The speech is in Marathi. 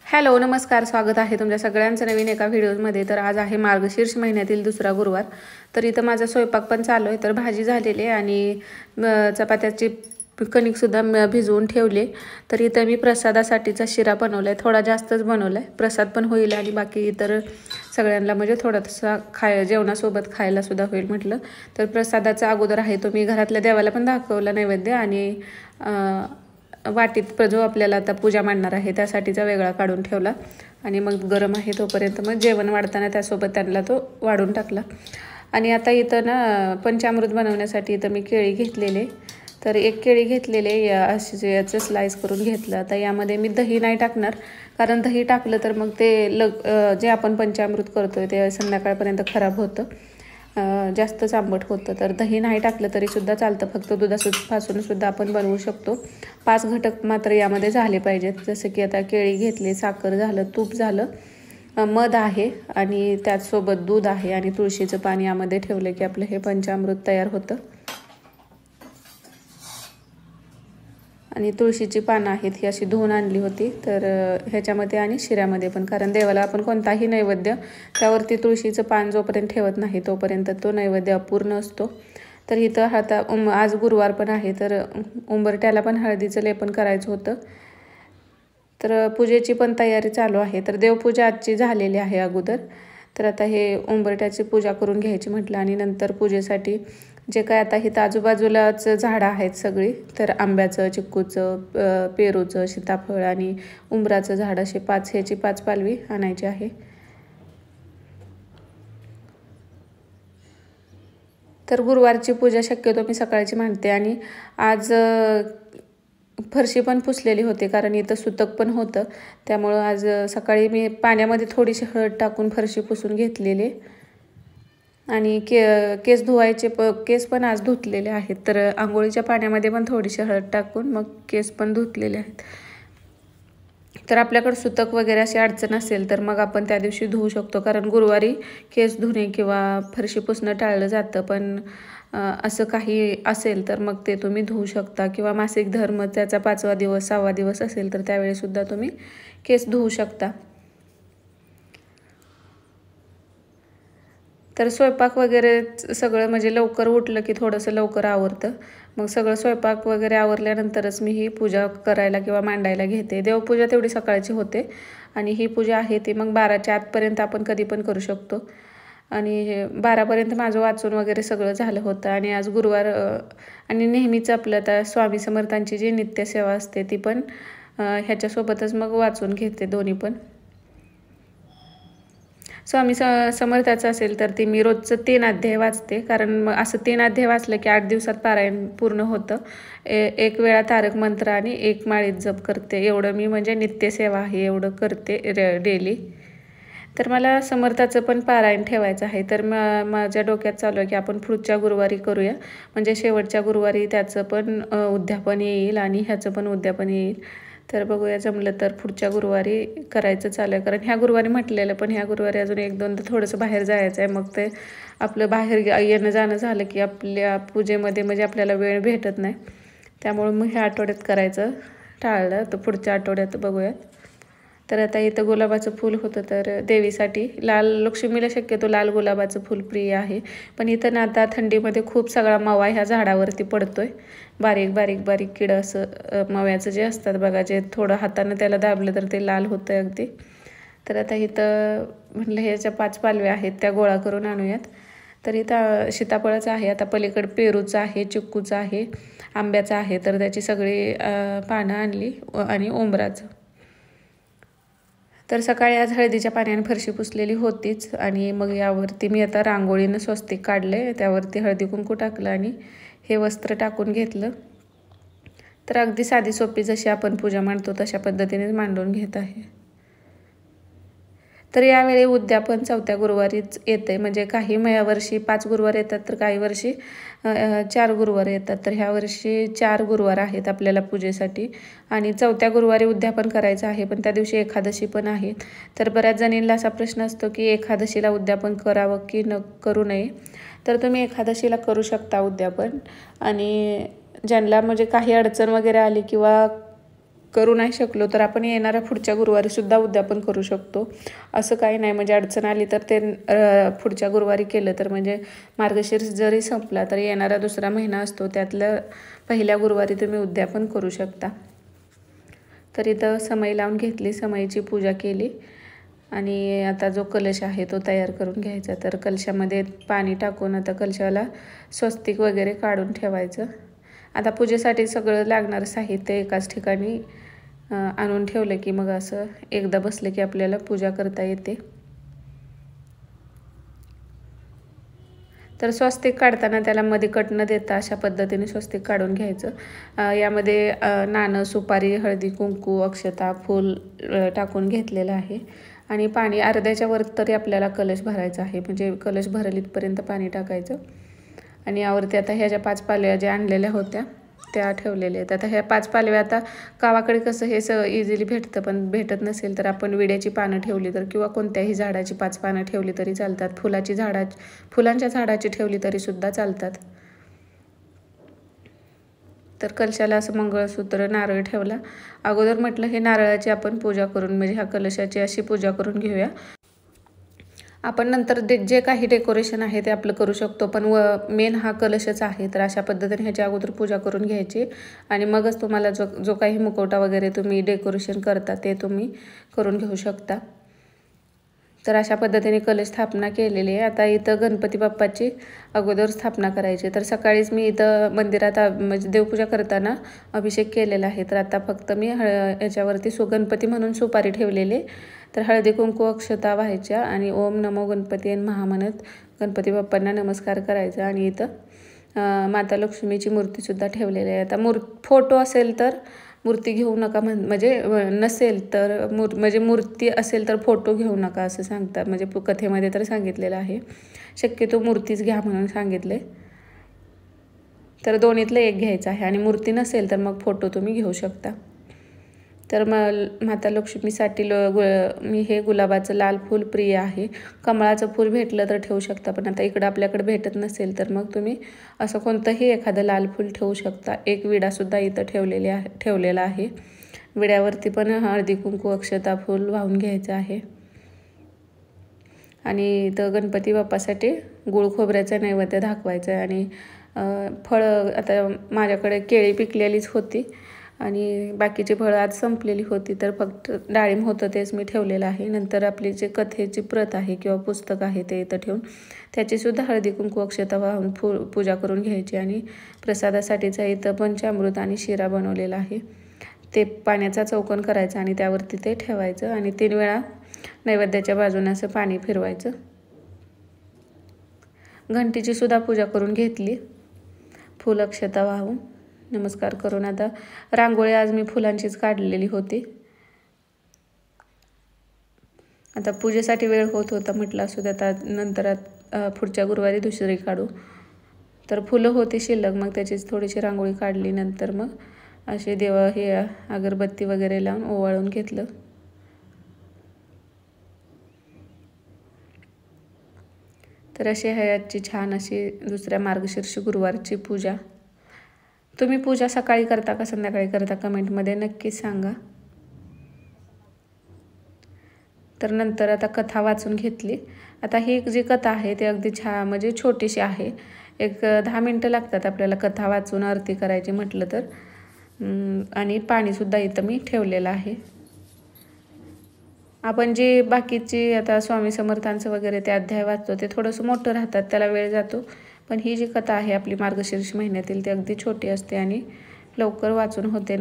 हॅलो नमस्कार, स्वागत आहे तुमच्या सगळ्यांचं नवीन एका व्हिडिओमध्ये। तर आज आहे मार्गशीर्ष महिन्यातील दुसरा गुरुवार। तर इथं माझा स्वयंपाक पण चालू आहे। तर भाजी झालेली आहे आणि चपात्याची कणिक सुद्धा भिजवून ठेवले। तर इथं मी प्रसादासाठीचा शिरा बनवलाय, थोडा जास्तच बनवलाय, प्रसाद पण होईल आणि बाकी इतर सगळ्यांना म्हणजे थोडासा जेवणासोबत खायला सुद्धा होईल म्हटलं। तर प्रसादाचा अगोदर आहे तो मी घरातल्या देवाला पण दाखवला नैवेद्य आणि वाटीत जो आपल्याला आता पूजा मांडणार आहे त्यासाठीचा वेगळा काढून ठेवला आणि मग गरम आहे तोपर्यंत मग जेवण वाढताना त्यासोबत त्यांना तो वाढून टाकला। आणि आता इथं ना पंचामृत बनवण्यासाठी इथं मी केळी घेतलेले। तर एक केळी घेतलेले असे याचं स्लाइस करून घेतलं। आता यामध्ये मी दही नाही टाकणार, कारण दही टाकलं तर मग ते जे आपण पंचामृत करतोय ते संध्याकाळपर्यंत खराब होतं, जास्तच आंबट होतं। तर दही नाही टाकलं तरी सुद्धा चालतं, फक्त दुधापासून सुद्धा आपण बनवू शकतो। 5 घटक मात्र यामध्ये झाले पाहिजेत, जसं की आता केळी घेतली, साखर झालं, तूप झालं, मध आहे आणि त्याचसोबत दूध आहे आणि तुळशीचं पाणी यामध्ये ठेवलं की आपलं हे पंचामृत तयार होतं। आणि तुळशीची पानं आहेत ही अशी धुवून आणली होती तर ह्याच्यामध्ये आणि शिऱ्यामध्ये पण, कारण देवाला आपण कोणताही नैवेद्य त्यावरती तुळशीचं पान जोपर्यंत ठेवत नाही तोपर्यंत तो नैवेद्य अपूर्ण असतो। तर इथं आता आज गुरुवार पण आहे, तर उंबरट्याला पण हळदीचं लेपन करायचं होतं। तर पूजेची पण तयारी चालू आहे। तर देवपूजा आजची झालेली आहे अगोदर। तर आता हे उंबरट्याची पूजा करून घ्यायची म्हटलं आणि नंतर पूजेसाठी जे काय आता इथं आजूबाजूलाच झाडं आहेत सगळी, तर आंब्याचं, चिक्कूचं, पेरूचं, सीताफळ आणि उंबराचं झाड असे 5 पालवी आणायची आहे। तर गुरुवारची पूजा शक्यतो मी सकाळची मांडते आणि आज फरशी पण पुसलेली होती, कारण इथं सुतक पण होतं, त्यामुळं आज सकाळी मी पाण्यामध्ये थोडीशी हळद टाकून फरशी पुसून घेतलेली आणि केस धुवायचे केस पण आज धुतलेले आहेत। तर आंघोळीच्या पाण्यामध्ये पण थोडीशी हळद टाकून मग केस पण धुतलेले आहेत। तर आपल्याकडे सुतक वगैरे अशी अडचण असेल तर मग आपण त्या दिवशी धुवू शकतो, कारण गुरुवारी केस धुणे किंवा फरशी पुसणं टाळलं जातं, पण असं काही असेल तर मग ते तुम्ही धुवू शकता, किंवा मासिक धर्म त्याचा 5वा दिवस 6वा दिवस असेल तर त्यावेळेसुद्धा तुम्ही केस धुवू शकता। तर स्वयंपाक वगैरे सगळं म्हणजे लवकर उठलं की थोडंसं लवकर आवरतं, मग सगळं स्वयंपाक वगैरे आवरल्यानंतरच मी ही पूजा करायला किंवा मांडायला घेते। देवपूजा तेवढी सकाळची होते आणि ही पूजा आहे ती मग 12च्या आतपर्यंत आपण कधी पण करू शकतो। आणि 12पर्यंत माझं वाचून वगैरे सगळं झालं होतं। आणि आज गुरुवार आणि नेहमीच आपलं आता स्वामी समर्थांची जी नित्यसेवा असते ती पण ह्याच्यासोबतच मग वाचून घेते दोन्ही पण। स्वामी समर्थाचं असेल तर ती मी रोजचं 3 अध्याय वाचते, कारण मग असं 3 अध्याय वाचलं की 8 दिवसात पारायण पूर्ण होतं। एक वेळा तारक मंत्र आणि 1 माळीत जप करते, एवढं मी म्हणजे नित्यसेवा आहे एवढं करते डेली। तर मला समर्थाचं पण पारायण ठेवायचं आहे, तर माझ्या डोक्यात चालू आहे की आपण पुढच्या गुरुवारी करूया, म्हणजे शेवटच्या गुरुवारी त्याचं पण उद्यापन येईल आणि ह्याचं पण उद्यापन येईल। तर बघूया, जमलं तर पुढच्या गुरुवारी करायचं चालू आहे, कारण ह्या गुरुवारी म्हटलेलं, पण ह्या गुरुवारी अजून 1-2 थोडंसं बाहेर जायचं आहे, मग ते आपलं बाहेर येणं जाणं झालं की आपल्या पूजेमध्ये म्हणजे आपल्याला वेळ भेटत नाही, त्यामुळे मग ह्या आठवड्यात करायचं टाळलं, तर पुढच्या आठवड्यात बघूयात। तर आता इथं गुलाबाचं फूल होतं, तर देवीसाठी लक्ष्मीला शक्यतो लाल गुलाबाचं फूल प्रिय आहे, पण इथं ना आता थंडीमध्ये खूप सगळा मवा ह्या झाडावरती पडतोय, बारीक किडं असं मव्याचं जे असतात बघा, जे थोडं हातानं त्याला दाबलं तर ते लाल होतं अगदी। तर आता इथं म्हटलं ह्याच्या 5 पालव्या आहेत त्या गोळा करून आणूयात। तर इथं सीताफळाचं आहे, आता पलीकडे पेरूचं आहे, चिक्कूचं आहे, आंब्याचं आहे, तर त्याची सगळी पानं आणली आणि उंबराचं। तर सकाळी आज हळदीच्या पाण्याने फरशी पुसलेली होतीच आणि मग यावरती मी आता रांगोळीनं स्वस्तिक काढले, त्यावरती हळदी कुंकू टाकलं आणि हे वस्त्र टाकून घेतलं। तर अगदी साधी सोपी जशी आपण पूजा मांडतो तशा पद्धतीनेच मांडून घेत आहे। तर यावेळी उद्यापन 4थ्या गुरुवारीच येते, म्हणजे काही वर्षी 5 गुरुवार येतात तर काही वर्षी 4 गुरुवार येतात। तर ह्या वर्षी 4 गुरुवार आहेत आपल्याला पूजेसाठी आणि 4थ्या गुरुवारी उद्यापन करायचं आहे, पण त्या दिवशी एकादशी पण आहे। तर बऱ्याच जणींना असा प्रश्न असतो की एकादशीला उद्यापन करावं की करू नये, तर तुम्ही एकादशीला करू शकता उद्यापन। आणि ज्यांना म्हणजे काही अडचण वगैरे आली किंवा करू नाही शकलो तर आपण येणाऱ्या पुढच्या गुरुवारीसुद्धा उद्यापन करू शकतो. असं काही नाही, म्हणजे अडचण आली तर ते पुढच्या गुरुवारी केलं तर म्हणजे मार्गशीर्ष जरी संपला तरी येणारा दुसरा महिना असतो त्यातलं पहिल्या गुरुवारी तुम्ही उद्यापन करू शकता. तर इथं समई लावून घेतली, समईची पूजा केली आणि आता जो कलश आहे तो तयार करून घ्यायचा. तर कलशामध्ये पाणी टाकून आता कलशाला स्वस्तिक वगैरे काढून ठेवायचं. आता पूजेसाठी सगळं लागणारं साहित्य एकाच ठिकाणी आणून ठेवलं की मग असं एकदा बसलं की आपल्याला पूजा करता येते. तर स्वस्तिक काढताना त्याला मध्ये कट न देता अशा पद्धतीने स्वस्तिक काढून घ्यायचं. यामध्ये नाणं, सुपारी, हळदी कुंकू, अक्षता, फूल टाकून घेतलेलं आहे आणि पाणी अर्ध्याच्या वर तरी आपल्याला कलश भरायचा आहे, म्हणजे कलश भरेल इथपर्यंत पाणी टाकायचं. आणि यावरती आता ह्या ज्या 5 पालव्या ज्या आणलेल्या होत्या त्या ठेवलेल्या आहेत. आता ह्या 5 पालव्या आता गावाकडे कसं हे इझिली भेटतं, पण भेटत नसेल तर आपण विड्याची पानं ठेवली तर किंवा कोणत्याही झाडाची 5 पानं ठेवली तरी चालतात. फुलांच्या झाडाची ठेवली तरी सुद्धा चालतात. तर कलशाला असं मंगळसूत्र, नारळ ठेवला. अगोदर म्हटलं हे नारळाची आपण पूजा करून म्हणजे ह्या कलशाची अशी पूजा करून घेऊया. आपण नंतर जे काही डेकोरेशन आहे ते आपलं करू शकतो, पण मेन हा कलशच आहे. तर अशा पद्धतीने ह्याच्या अगोदर पूजा करून घ्यायची आणि मगच तुम्हाला जो काही मुखवटा वगैरे तुम्ही डेकोरेशन करता ते तुम्ही करून घेऊ शकता. तर अशा पद्धतीने कलश स्थापना केलेली आहे. आता इथं गणपती बाप्पाची अगोदर स्थापना करायची. तर सकाळीच मी इथं मंदिरात म्हणजे देवपूजा करताना अभिषेक केलेला आहे. तर आता फक्त मी याच्यावरती गणपती म्हणून सुपारी ठेवलेली. तर हळदी कुंकू अक्षता व्हायच्या आणि ओम नमो गणपती महा म्हणत गणपती बाप्पांना नमस्कार करायचा. आणि इथं माता लक्ष्मीची मूर्तीसुद्धा ठेवलेली आहे. आता फोटो असेल तर मूर्ती घेऊ नका, म्हणजे नसेल तर म्हणजे मूर्ती असेल तर फोटो घेऊ नका असं सांगतात, म्हणजे कथेमध्ये तर सांगितलेलं आहे. शक्यतो मूर्तीच घ्या म्हणून सांगितले. तर दोन्हीतलं एक घ्यायचं आहे आणि मूर्ती नसेल तर मग फोटो तुम्ही घेऊ शकता. तर माता लक्ष्मीसाठी मी हे गुलाबाचं लाल फूल प्रिय आहे. कमळाचं फूल भेटलं तर ठेवू शकता, पण आता इकडं आपल्याकडे भेटत नसेल तर मग तुम्ही असं कोणतंही एखादं लाल फूल ठेवू शकता. एक विडासुद्धा इथं ठेवलेला आहे. विड्यावरती पण हळदी कुंकू अक्षता फूल वाहून घ्यायचं आहे. आणि इथं गणपती बाप्पासाठी गुळ खोबऱ्याचा नैवेद्य दाखवायचं आहे. आणि फळं आता माझ्याकडे केळी पिकलेलीच होती आणि बाकीची फळं आज संपलेली होती, तर फक्त डाळिंब होतं तेच मी ठेवलेलं आहे. नंतर आपली जे कथेची प्रत आहे किंवा पुस्तक आहे ते इथं ठेवून त्याचीसुद्धा हळदी कुंकू अक्षता वाहून पूजा करून घ्यायची. आणि प्रसादासाठीचा इथं पंचामृत आणि शिरा बनवलेला आहे, ते पाण्याचा चौकोन करायचा आणि त्यावरती ते ठेवायचं आणि 3 वेळा नैवेद्याच्या बाजूने असं पाणी फिरवायचं. घंटीची सुद्धा पूजा करून घेतली, फूल अक्षता वाहून नमस्कार करून. आता रांगोळी आज मी फुलांचीच काढलेली होती. आता पूजेसाठी वेळ होत होता, म्हटलं असू द्या आता नंतर पुढच्या गुरुवारी दुसरी काढू. तर फुलं होती शिल्लक, मग त्याचीच थोडीशी रांगोळी काढली. नंतर मग असे हे अगरबत्ती वगैरे लावून ओवाळून घेतलं. तर अशी आहे आजची छान अशी दुसऱ्या मार्गशीर्ष गुरुवारची पूजा. तुम्ही पूजा सकाळी करता का संध्याकाळी करता कमेंटमध्ये नक्कीच सांगा. तर नंतर आता कथा वाचून घेतली. आता ही जी कथा आहे ती अगदी छान म्हणजे छोटीशी आहे. एक 10 मिनटं लागतात आपल्याला कथा वाचून आरती करायची म्हटलं तर. आणि पाणीसुद्धा इथं मी ठेवलेलं आहे. आपण जी बाकीची आता स्वामी समर्थांचं वगैरे ते अध्याय वाचतो ते थोडंसं मोठं राहतात, त्याला वेळ जातो. पण ही जी कथा आहे आपली मार्गशीर्ष महिन्यातील ती अगदी छोटी असते आणि लवकर वाचून होते.